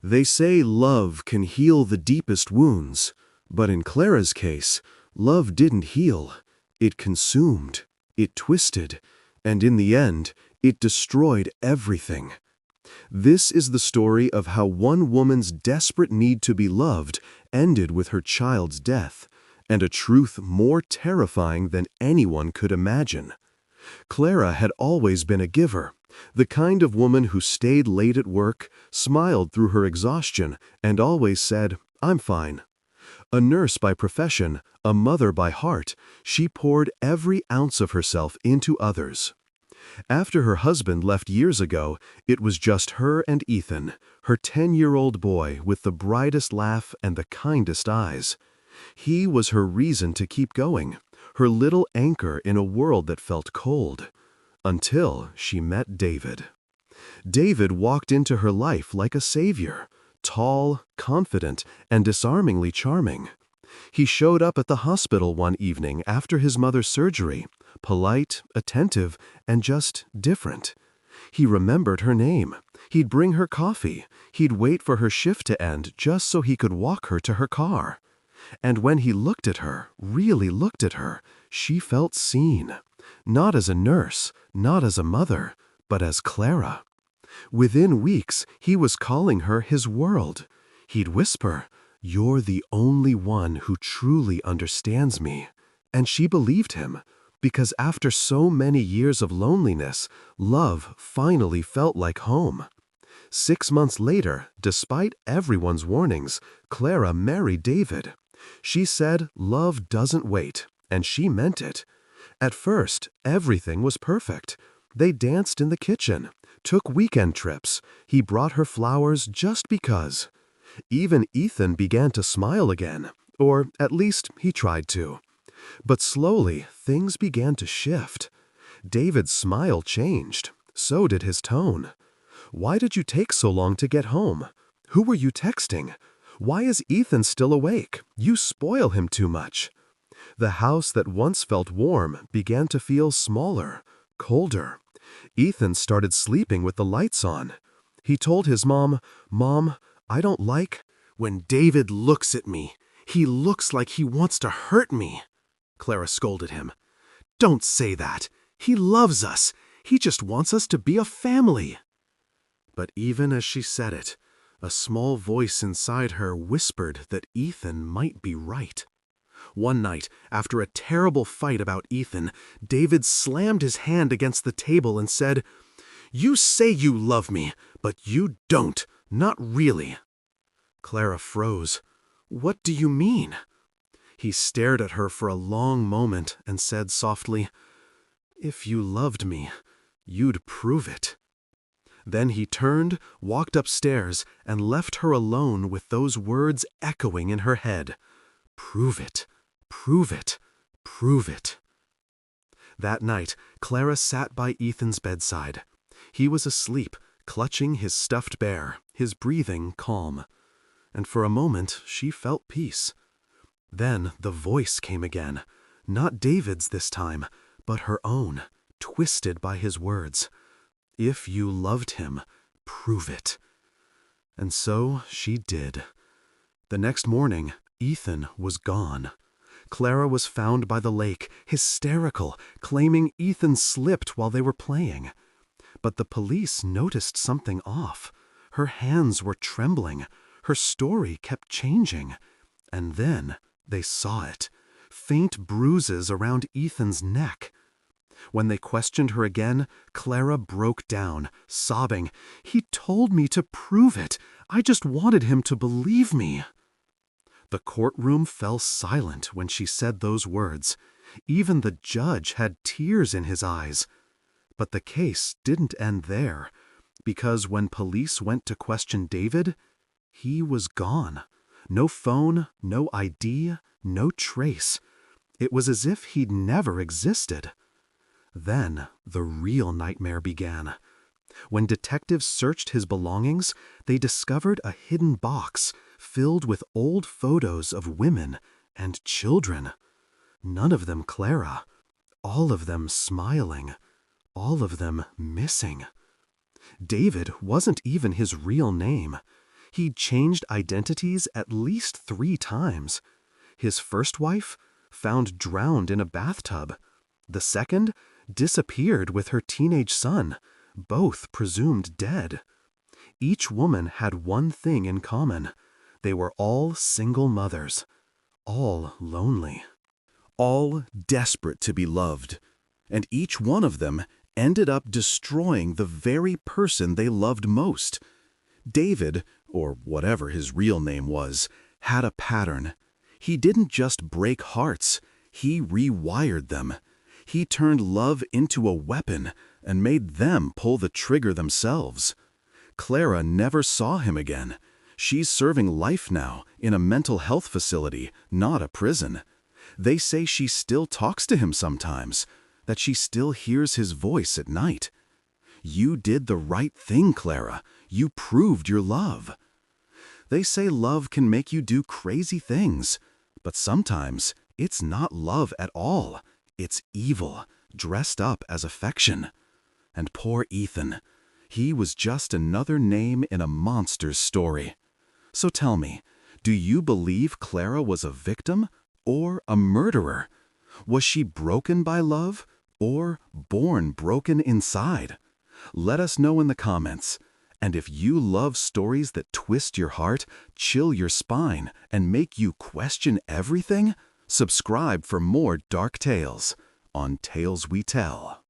They say love can heal the deepest wounds, but in Clara's case, love didn't heal. It consumed, it twisted, and in the end, it destroyed everything. This is the story of how one woman's desperate need to be loved ended with her child's death, and a truth more terrifying than anyone could imagine. Clara had always been a giver, the kind of woman who stayed late at work, smiled through her exhaustion, and always said, "I'm fine." A nurse by profession, a mother by heart, she poured every ounce of herself into others. After her husband left years ago, it was just her and Ethan, her 10-year-old boy with the brightest laugh and the kindest eyes. He was her reason to keep going, her little anchor in a world that felt cold. Until she met David. David walked into her life like a savior, tall, confident, and disarmingly charming. He showed up at the hospital one evening after his mother's surgery, polite, attentive, and just different. He remembered her name. He'd bring her coffee. He'd wait for her shift to end just so he could walk her to her car. And when he looked at her, really looked at her, she felt seen. Not as a nurse, not as a mother, but as Clara. Within weeks, he was calling her his world. He'd whisper, "You're the only one who truly understands me." And she believed him, because after so many years of loneliness, love finally felt like home. 6 months later, despite everyone's warnings, Clara married David. She said love doesn't wait, and she meant it. At first, everything was perfect. They danced in the kitchen, took weekend trips. He brought her flowers just because. Even Ethan began to smile again, or at least he tried to. But slowly, things began to shift. David's smile changed. So did his tone. "Why did you take so long to get home? Who were you texting? Why is Ethan still awake? You spoil him too much." The house that once felt warm began to feel smaller, colder. Ethan started sleeping with the lights on. He told his mom, "Mom, I don't like when David looks at me. He looks like he wants to hurt me." Clara scolded him. "Don't say that. He loves us. He just wants us to be a family." But even as she said it, a small voice inside her whispered that Ethan might be right. One night, after a terrible fight about Ethan, David slammed his hand against the table and said, "You say you love me, but you don't, not really." Clara froze. "What do you mean?" He stared at her for a long moment and said softly, "If you loved me, you'd prove it." Then he turned, walked upstairs, and left her alone with those words echoing in her head. "Prove it, prove it, prove it." That night, Clara sat by Ethan's bedside. He was asleep, clutching his stuffed bear, his breathing calm. And for a moment, she felt peace. Then the voice came again, not David's this time, but her own, twisted by his words. "If you loved him, prove it." And so she did. The next morning, Ethan was gone. Clara was found by the lake, hysterical, claiming Ethan slipped while they were playing. But the police noticed something off. Her hands were trembling. Her story kept changing. And then they saw it. Faint bruises around Ethan's neck. When they questioned her again, Clara broke down, sobbing, "He told me to prove it. I just wanted him to believe me." The courtroom fell silent when she said those words. Even the judge had tears in his eyes. But the case didn't end there, because when police went to question David, he was gone. No phone, no ID, no trace. It was as if he'd never existed. Then the real nightmare began. When detectives searched his belongings, they discovered a hidden box filled with old photos of women and children. None of them Clara. All of them smiling. All of them missing. David wasn't even his real name. He'd changed identities at least 3 times. His first wife, found drowned in a bathtub. The second, disappeared with her teenage son, both presumed dead. Each woman had one thing in common. They were all single mothers, all lonely, all desperate to be loved, and each one of them ended up destroying the very person they loved most. David, or whatever his real name was, had a pattern. He didn't just break hearts, he rewired them. He turned love into a weapon and made them pull the trigger themselves. Clara never saw him again. She's serving life now in a mental health facility, not a prison. They say she still talks to him sometimes, that she still hears his voice at night. You did the right thing, Clara. You proved your love. They say love can make you do crazy things, but sometimes it's not love at all. It's evil, dressed up as affection. And poor Ethan, he was just another name in a monster's story. So tell me, do you believe Clara was a victim or a murderer? Was she broken by love or born broken inside? Let us know in the comments. And if you love stories that twist your heart, chill your spine, and make you question everything, subscribe for more dark tales on Tales We Tell.